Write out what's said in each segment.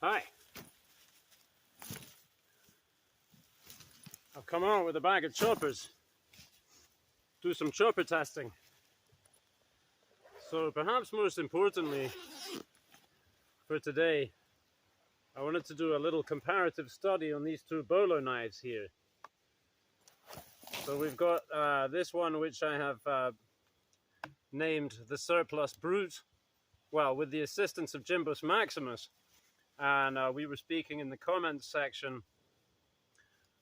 Hi. I've come out with a bag of choppers. Do some chopper testing. So perhaps most importantly for today, I wanted to do a little comparative study on these two bolo knives here. So we've got this one, which I have named the Surplus Brute, well, with the assistance of Jimbus Maximus. And we were speaking in the comments section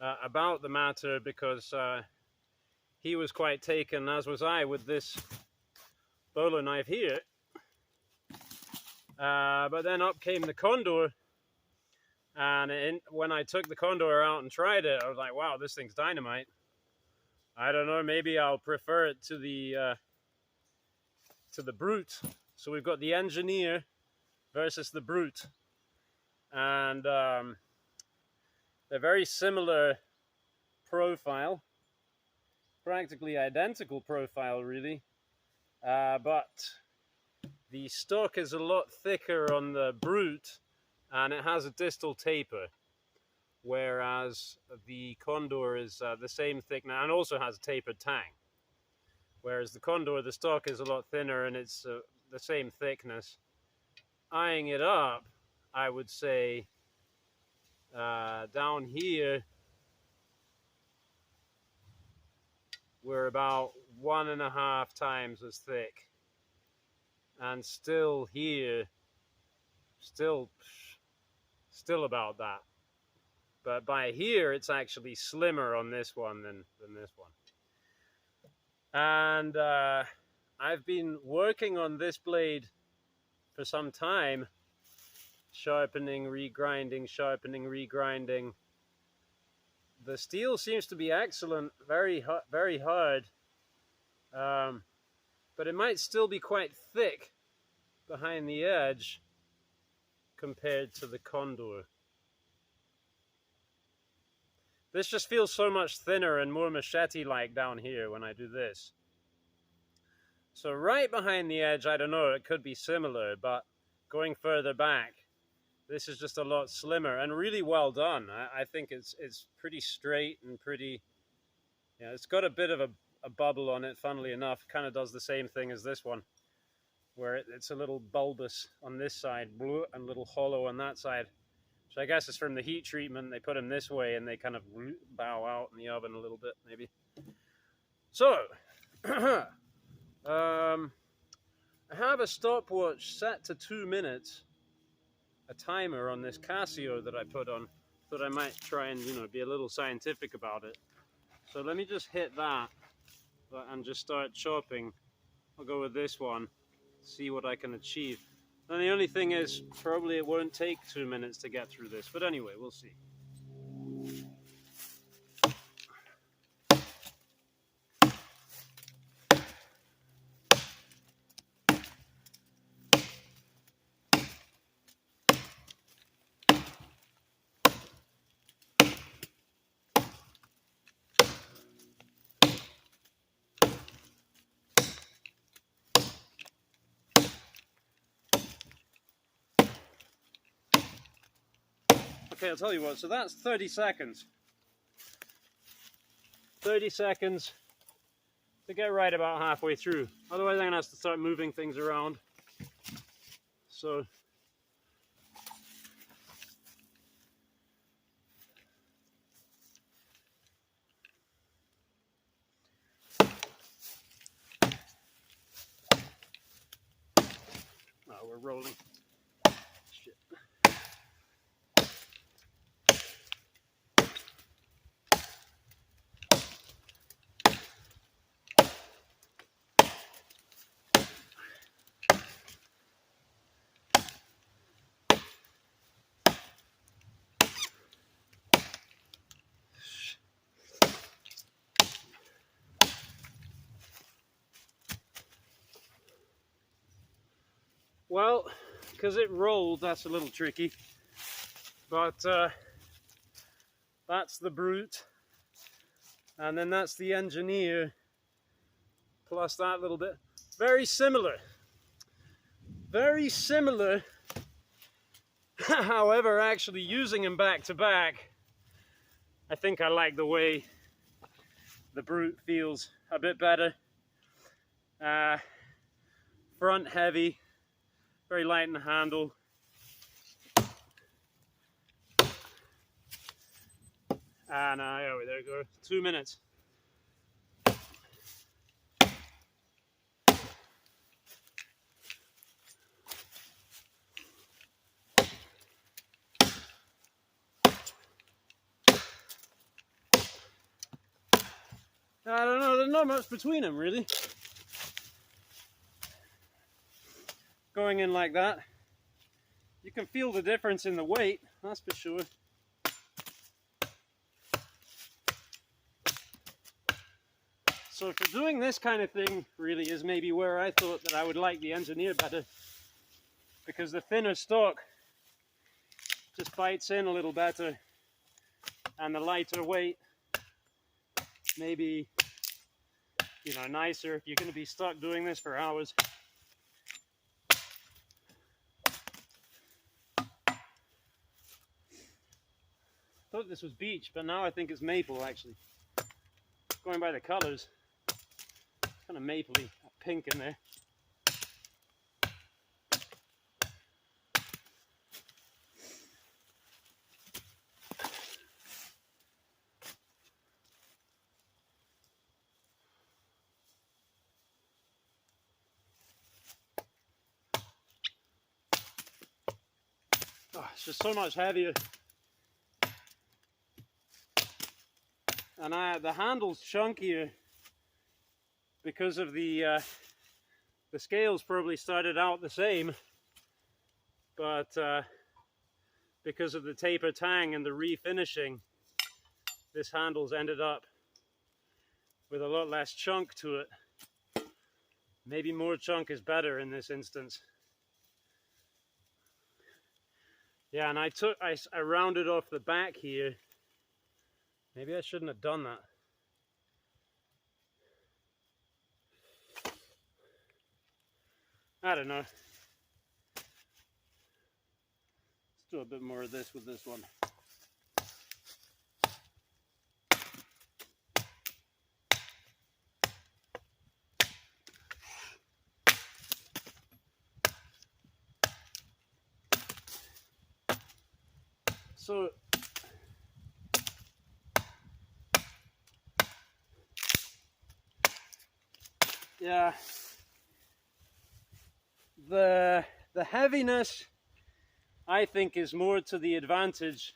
about the matter because he was quite taken, as was I, with this bolo knife here. But then up came the Condor, and when I took the Condor out and tried it, I was like, wow, this thing's dynamite. I don't know, maybe I'll prefer it to the Brute. So we've got the Engineer versus the Brute. And they're very similar profile, practically identical profile really, but the stock is a lot thicker on the Brute and it has a distal taper, whereas the Condor is the same thickness and also has a tapered tang, whereas the Condor, the stock is a lot thinner and it's the same thickness. Eyeing it up, I would say down here we're about 1.5 times as thick, and still here still about that, but by here it's actually slimmer on this one than this one. And I've been working on this blade for some time, sharpening, regrinding, sharpening, regrinding. The steel seems to be excellent, very hard, but it might still be quite thick behind the edge compared to the Condor. This just feels so much thinner and more machete-like down here when I do this. So right behind the edge, I don't know, it could be similar, but going further back, this is just a lot slimmer and really well done. I think it's pretty straight and pretty, yeah, it's got a bit of a bubble on it, funnily enough. Kind of does the same thing as this one, where it's a little bulbous on this side and a little hollow on that side. So I guess it's from the heat treatment. They put them this way and they kind of bow out in the oven a little bit, maybe. So, I have a stopwatch set to 2 minutes. A timer on this Casio that I put on, thought I might try and, be a little scientific about it. So let me just hit that and just start chopping. I'll go with this one, see what I can achieve. And the only thing is, probably it won't take 2 minutes to get through this, but anyway, we'll see. Okay, I'll tell you what, so that's 30 seconds. 30 seconds to get right about halfway through. Otherwise I'm going to have to start moving things around. So, oh, we're rolling. Shit. Well, because it rolled, that's a little tricky. But that's the Brute. And then that's the Engineer plus that little bit. Very similar. Very similar. However, actually using them back to back, I think I like the way the Brute feels a bit better. Front heavy, very light in the handle. And oh, there we go, 2 minutes. I don't know, there's not much between them really. Going in like that, you can feel the difference in the weight, that's for sure. So for doing this kind of thing really is maybe where I thought that I would like the Engineer better, because the thinner stock just bites in a little better, and the lighter weight maybe, you know, nicer if you're going to be stuck doing this for hours. Thought this was beech, but now I think it's maple actually. Going by the colors, kind of mapley, pink in there. Oh, it's just so much heavier. And the handle's chunkier because of the scales probably started out the same, but because of the taper tang and the refinishing, this handle's ended up with a lot less chunk to it. Maybe more chunk is better in this instance. Yeah, and I rounded off the back here. Maybe I shouldn't have done that. I don't know. Let's do a bit more of this with this one. So yeah, the heaviness I think is more to the advantage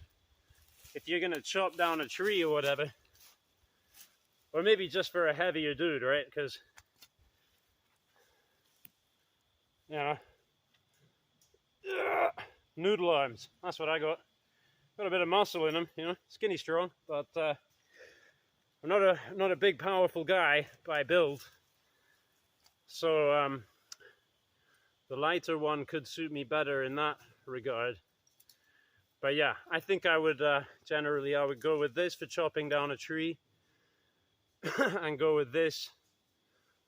if you're gonna chop down a tree or whatever, or maybe just for a heavier dude, right? Because you know, noodle arms, that's what I got. Got a bit of muscle in them, you know, skinny strong, but I'm not a big powerful guy by build. So the lighter one could suit me better in that regard. But yeah, I think I would generally I would go with this for chopping down a tree and go with this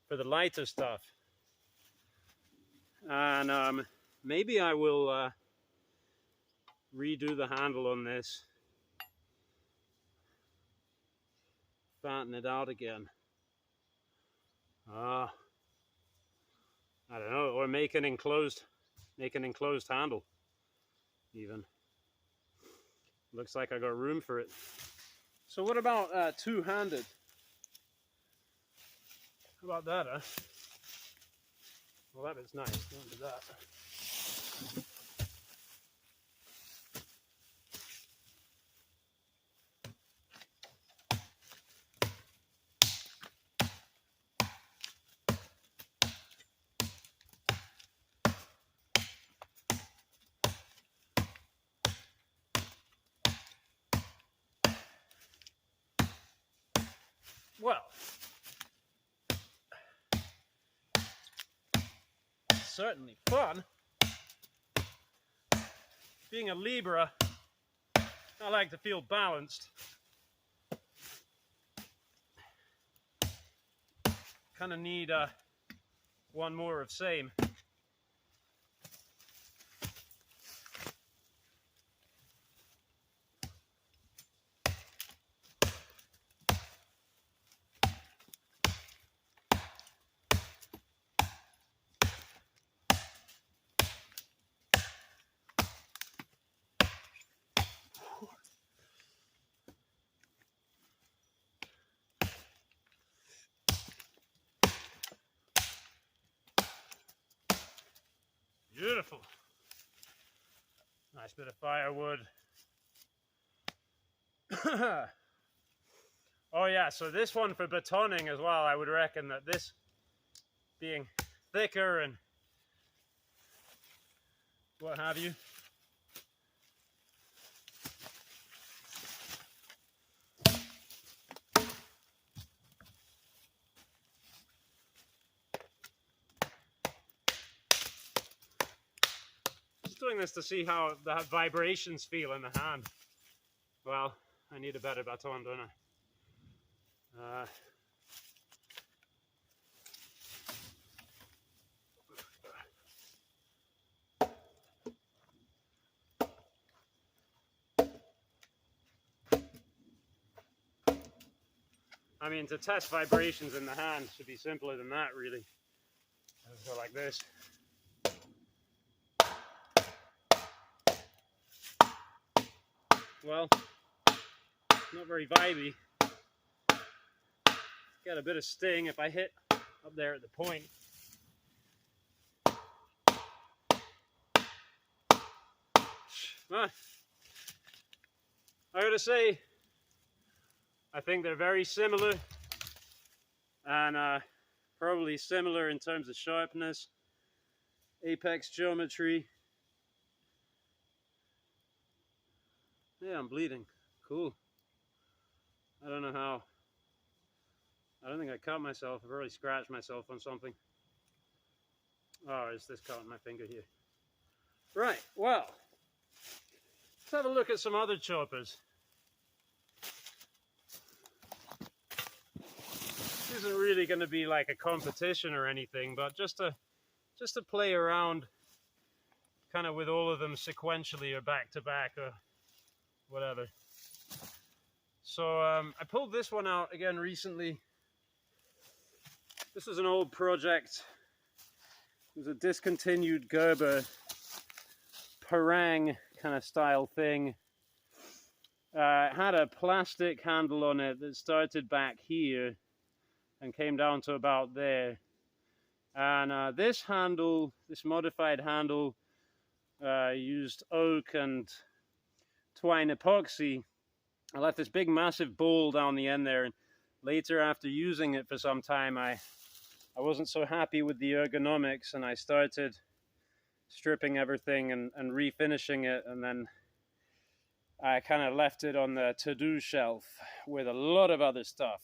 for the lighter stuff. And maybe I will redo the handle on this, fatten it out again. I don't know, or make an enclosed handle even. Looks like I got room for it. So what about two-handed? How about that, huh? Well, that is nice. Don't do that. Well, certainly fun. Being a Libra, I like to feel balanced. kind of need one more of same. Beautiful. Nice bit of firewood. Oh yeah, so this one for batoning as well, I would reckon that this being thicker and what have you. Just doing this to see how the vibrations feel in the hand. Well, I need a better baton, don't I? I mean, to test vibrations in the hand should be simpler than that, really. Let's go like this. Well, not very vibey. Get a bit of sting if I hit up there at the point. I gotta say, I think they're very similar, and probably similar in terms of sharpness, apex geometry. Yeah, I'm bleeding. Cool. I don't know how. I don't think I cut myself. I've already scratched myself on something. Oh, it's this cut on my finger here. Right, well, let's have a look at some other choppers. This isn't really going to be like a competition or anything, but just to play around kind of with all of them sequentially or back to back or whatever. So I pulled this one out again recently. This was an old project. It was a discontinued Gerber parang kind of style thing. It had a plastic handle on it that started back here and came down to about there. And this handle, this modified handle, used oak and twine epoxy. I left this big massive bowl down the end there, and later after using it for some time I wasn't so happy with the ergonomics, and I started stripping everything and refinishing it, and then I kind of left it on the to-do shelf with a lot of other stuff.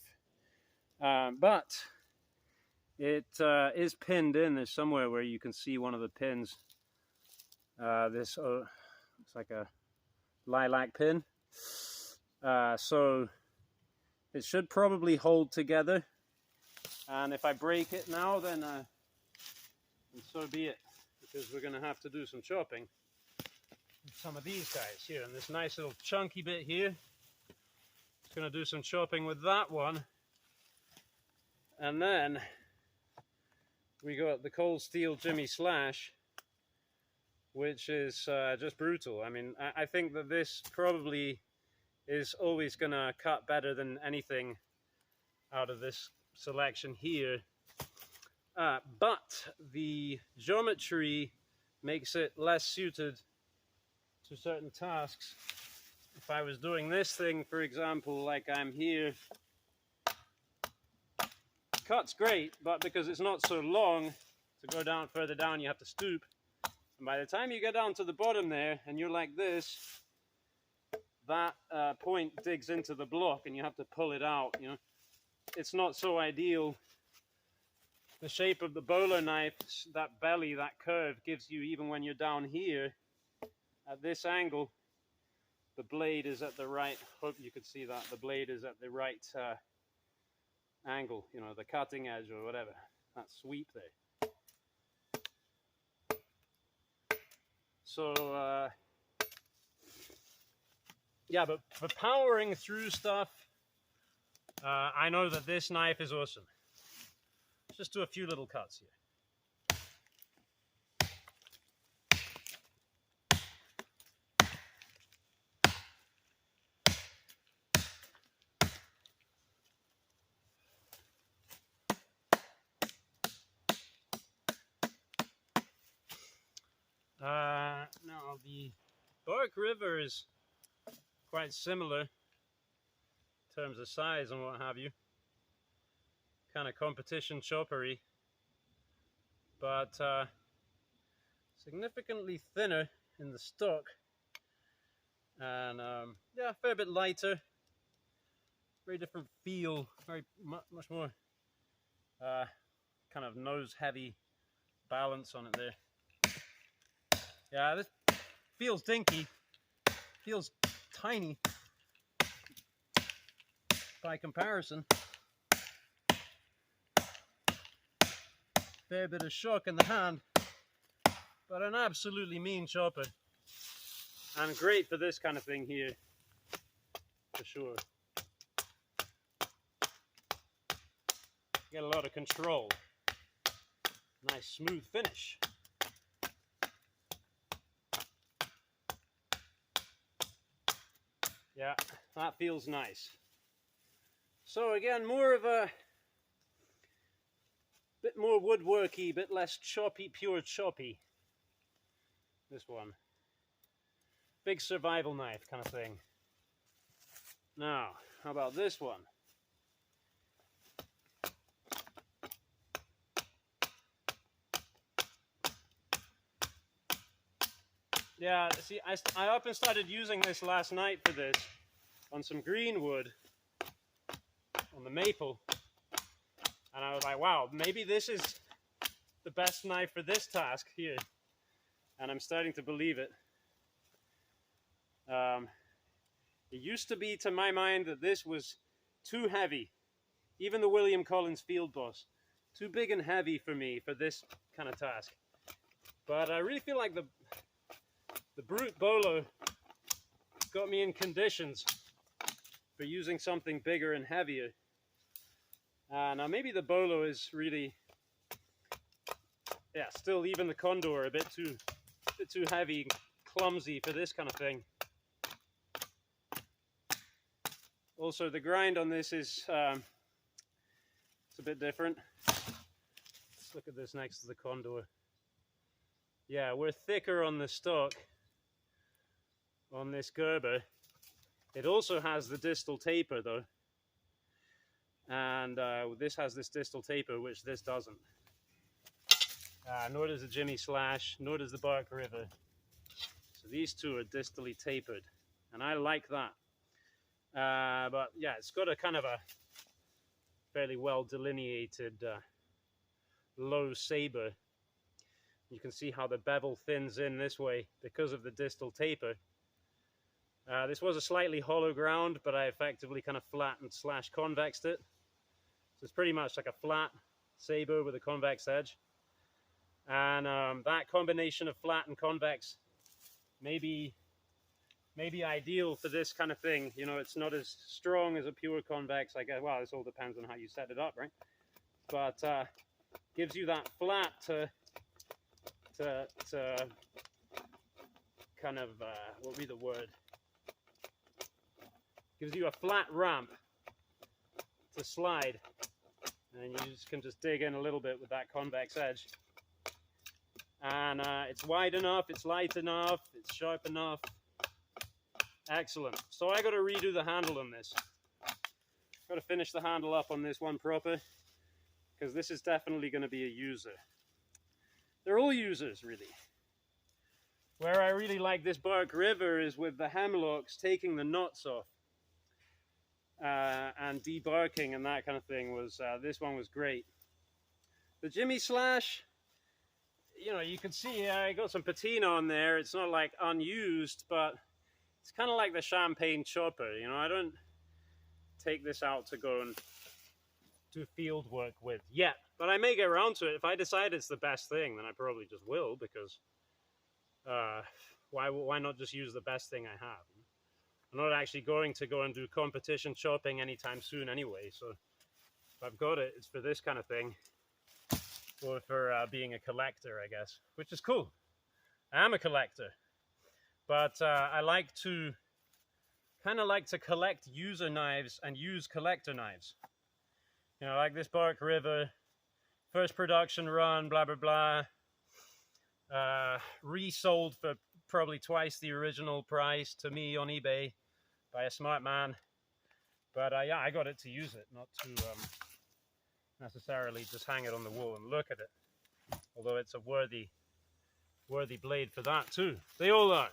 But it is pinned in. There's somewhere where you can see one of the pins. This looks like a lilac pin. So it should probably hold together. And if I break it now, then so be it. Because we're going to have to do some chopping with some of these guys here. And this nice little chunky bit here. It's going to do some chopping with that one. And then we got the cold steel Jimmy Slash, which is just brutal. I mean, I think that this probably is always going to cut better than anything out of this selection here. But the geometry makes it less suited to certain tasks. If I was doing this thing, for example, like I'm here, cut's great, but because it's not so long, to go down further down you have to stoop. And by the time you get down to the bottom there, and you're like this, that point digs into the block and you have to pull it out, you know. It's not so ideal. The shape of the bowler knife, that belly, that curve, gives you, even when you're down here, at this angle, the blade is at the right, hope you could see that, the blade is at the right angle, you know, the cutting edge or whatever, that sweep there. So, yeah, but for powering through stuff, I know that this knife is awesome. Let's just do a few little cuts here. Now, the Bark River is quite similar in terms of size and what have you. Kind of competition choppery, but significantly thinner in the stock, and yeah, a fair bit lighter. Very different feel, very much more kind of nose heavy balance on it there. Yeah, this feels dinky, feels tiny by comparison. Fair bit of shock in the hand, but an absolutely mean chopper, and great for this kind of thing here, for sure. Get a lot of control. Nice smooth finish. Yeah, that feels nice. So again, more of a bit more woodworky, bit less choppy, pure choppy. This one. Big survival knife kind of thing. Now, how about this one? Yeah, see, I up and started using this last night for this on some green wood, on the maple, and I was like, wow, maybe this is the best knife for this task here, and I'm starting to believe it. It used to be, to my mind, that this was too heavy, even the William Collins Field Boss, too big and heavy for me for this kind of task. But I really feel like the Brute Bolo got me in conditions for using something bigger and heavier. Now maybe the Bolo is really, yeah, still even the Condor a bit too heavy, clumsy for this kind of thing. Also, the grind on this is it's a bit different. Let's look at this next to the Condor. Yeah, we're thicker on the stock on this Gerber. It also has the distal taper though, and this has this distal taper, which this doesn't. Nor does the Jimmy Slash, nor does the Bark River. So these two are distally tapered, and I like that. But yeah, it's got a kind of a fairly well delineated low saber. You can see how the bevel thins in this way because of the distal taper. This was a slightly hollow ground, but I effectively kind of flattened slash convexed it. So it's pretty much like a flat saber with a convex edge. And that combination of flat and convex may be ideal for this kind of thing. You know, it's not as strong as a pure convex. I guess, well, this all depends on how you set it up, right? But gives you that flat to kind of, what would be the word? Gives you a flat ramp to slide, and you can just dig in a little bit with that convex edge. And it's wide enough, it's light enough, it's sharp enough. Excellent. So I got to redo the handle on this. Got to finish the handle up on this one proper, because this is definitely going to be a user. They're all users, really. Where I really like this Bark River is with the hemlocks, taking the knots off and debarking and that kind of thing. Was this one was great. The Jimmy Slash, you know, you can see I got some patina on there. It's not like unused, but it's kind of like the champagne chopper. You know, I don't take this out to go and do field work with yet. But I may get around to it. If I decide it's the best thing, then I probably just will, because why not just use the best thing I have? I'm not actually going to go and do competition chopping anytime soon anyway, so if I've got it, it's for this kind of thing, or for being a collector, I guess, which is cool. I am a collector, but I kind of like to collect user knives and use collector knives. You know, like this Bark River, first production run, blah, blah, blah, resold for probably twice the original price to me on eBay by a smart man. But yeah, I got it to use it, not to necessarily just hang it on the wall and look at it. Although it's a worthy blade for that too. They all are.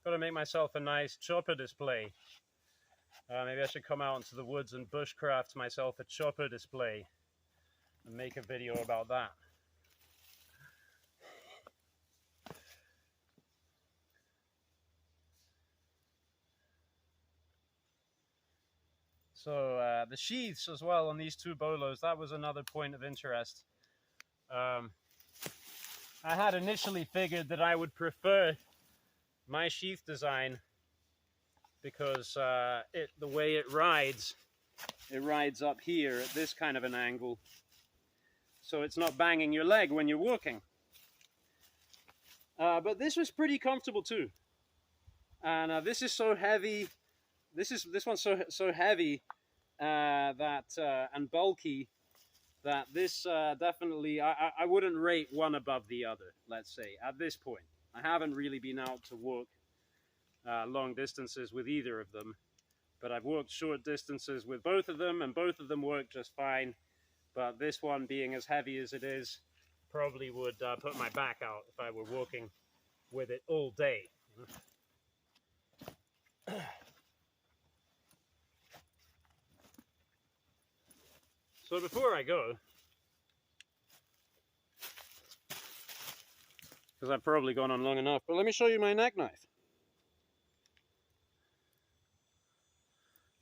Got to make myself a nice chopper display. Maybe I should come out into the woods and bushcraft myself a chopper display and make a video about that. So the sheaths as well on these two bolos, that was another point of interest. I had initially figured that I would prefer my sheath design because the way it rides up here at this kind of an angle, so it's not banging your leg when you're walking. But this was pretty comfortable too, and this is so heavy. This one's so heavy that and bulky that this definitely I wouldn't rate one above the other. Let's say at this point, I haven't really been out to walk long distances with either of them, but I've walked short distances with both of them, and both of them work just fine. But this one, being as heavy as it is, probably would put my back out if I were walking with it all day. So before I go, because I've probably gone on long enough, but let me show you my neck knife.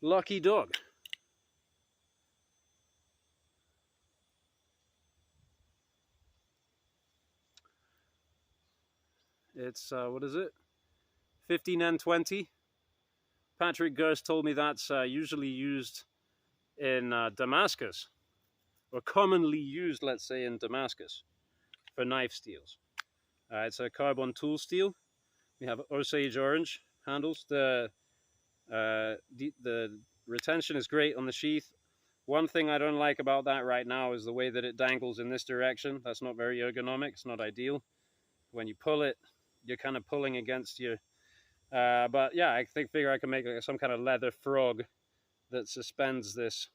Lucky dog. It's, what is it? 15N20. Patrick Gerst told me that's usually used in Damascus, or commonly used, let's say, in Damascus for knife steels. It's a carbon tool steel. We have Osage orange handles. The retention is great on the sheath. One thing I don't like about that right now is the way that it dangles in this direction. That's not very ergonomic. It's not ideal. When you pull it, you're kind of pulling against your... but yeah, I figure I can make like some kind of leather frog that suspends this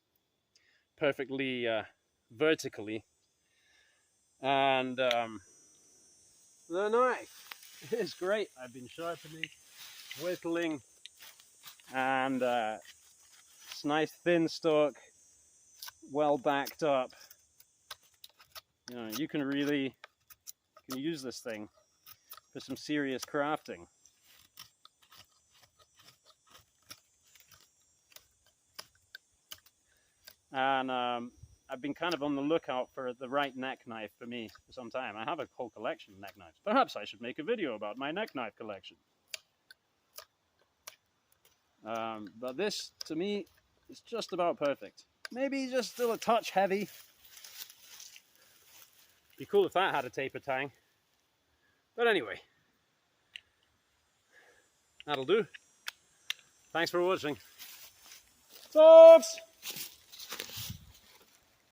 perfectly vertically. And the knife is great. I've been sharpening, whittling, and it's nice thin stock, well backed up. You know, you can use this thing for some serious crafting. And I've been kind of on the lookout for the right neck knife for me for some time. I have a whole collection of neck knives. Perhaps I should make a video about my neck knife collection. But this, to me, is just about perfect. Maybe just still a touch heavy. Be cool if that had a taper tang. But anyway, that'll do. Thanks for watching. Tops!